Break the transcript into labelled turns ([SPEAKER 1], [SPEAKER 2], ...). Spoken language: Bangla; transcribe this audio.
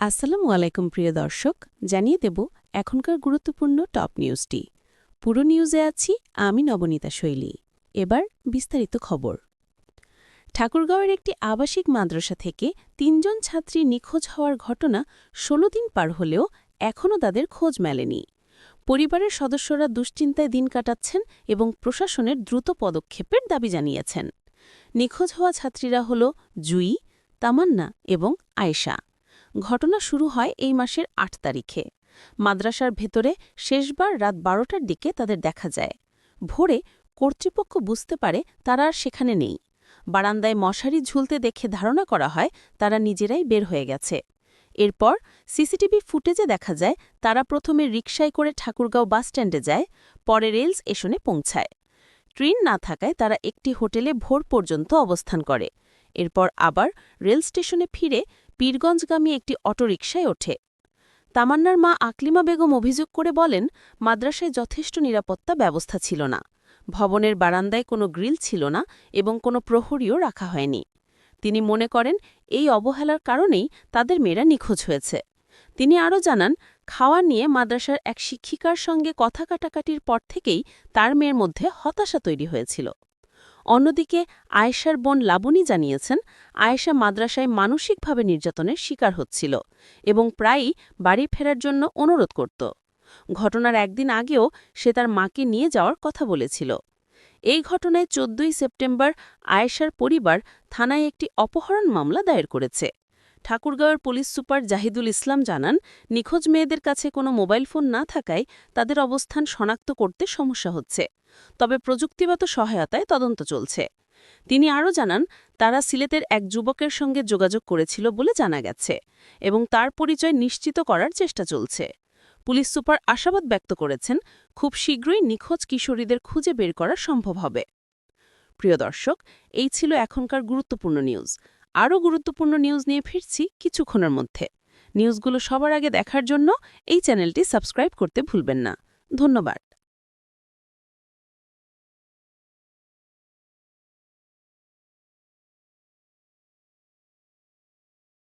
[SPEAKER 1] আসসালামু আলাইকুম প্রিয় দর্শক, জানিয়ে দেব এখনকার গুরুত্বপূর্ণ টপ নিউজটি। পুরো নিউজে আছি আমি নবনীতা শৈলী। এবার বিস্তারিত খবর। ঠাকুরগাঁওয়ের একটি আবাসিক মাদ্রাসা থেকে ৩ জন ছাত্রী নিখোঁজ হওয়ার ঘটনা ১৬ দিন পার হলেও এখনও তাদের খোঁজ মেলেনি। পরিবারের সদস্যরা দুশ্চিন্তায় দিন কাটাচ্ছেন এবং প্রশাসনের দ্রুত পদক্ষেপের দাবি জানিয়েছেন। নিখোঁজ হওয়া ছাত্রীরা হল জুই, তামান্না এবং আয়েশা। ঘটনা শুরু হয় এই মাসের ৮ তারিখে। মাদ্রাসার ভেতরে শেষবার রাত ১২টার দিকে তাদের দেখা যায়। ভোরে কর্তৃপক্ষ বুঝতে পারে তারা আর সেখানে নেই। বারান্দায় মশারি ঝুলতে দেখে ধারণা করা হয় তারা নিজেরাই বের হয়ে গেছে। এরপর সিসিটিভি ফুটেজে দেখা যায় তারা প্রথমে রিকশায় করে ঠাকুরগাঁও বাসস্ট্যান্ডে যায়, পরে রেল স্টেশনে পৌঁছায়। ট্রেন না থাকায় তারা একটি হোটেলে ভোর পর্যন্ত অবস্থান করে। এরপর আবার রেল স্টেশনে ফিরে পীরগঞ্জগামী একটি অটোরিকশায় ওঠে। তামান্নার মা আকলিমা বেগম অভিযোগ করে বলেন, মাদ্রাসায় যথেষ্ট নিরাপত্তা ব্যবস্থা ছিল না। ভবনের বারান্দায় কোনো গ্রিল ছিল না এবং কোনো প্রহরীও রাখা হয়নি। তিনি মনে করেন এই অবহেলার কারণেই তাদের মেয়েরা নিখোঁজ হয়েছে। তিনি আরও জানান, খাওয়া নিয়ে মাদ্রাসার এক শিক্ষিকার সঙ্গে কথা কাটাকাটির পর থেকেই তার মেয়ের মধ্যে হতাশা তৈরি হয়েছিল। অন্যদিকে আয়েশার বোন লাবণী জানিয়েছেন, আয়েশা মাদ্রাসায় মানসিকভাবে নির্যাতনের শিকার হচ্ছিল এবং প্রায়ই বাড়ি ফেরার জন্য অনুরোধ করত। ঘটনার একদিন আগেও সে তার মাকে নিয়ে যাওয়ার কথা বলেছিল। এই ঘটনায় ১৪ই সেপ্টেম্বর আয়েশার পরিবার থানায় একটি অপহরণ মামলা দায়ের করেছে। ঠাকুরগাঁওয়ের পুলিশ সুপার জাহিদুল ইসলাম জানান, নিখোঁজ মেয়েদের কাছে কোনো মোবাইল ফোন না থাকায় তাদের অবস্থান শনাক্ত করতে সমস্যা হচ্ছে। তবে প্রযুক্তিগত সহায়তায় তদন্ত চলছে। তিনি আরও জানান, তারা সিলেটের এক যুবকের সঙ্গে যোগাযোগ করেছিল বলে জানা গেছে এবং তার পরিচয় নিশ্চিত করার চেষ্টা চলছে। পুলিশ সুপার আশাবাদ ব্যক্ত করেছেন, খুব শীঘ্রই নিখোঁজ কিশোরীদের খুঁজে বের করা সম্ভব হবে। প্রিয় দর্শক, এই ছিল এখনকার গুরুত্বপূর্ণ নিউজ। আরও গুরুত্বপূর্ণ নিউজ নিয়ে ফিরছি কিছুক্ষণের মধ্যে। নিউজগুলো সবার আগে দেখার জন্য এই চ্যানেলটি সাবস্ক্রাইব করতে ভুলবেন না। ধন্যবাদ।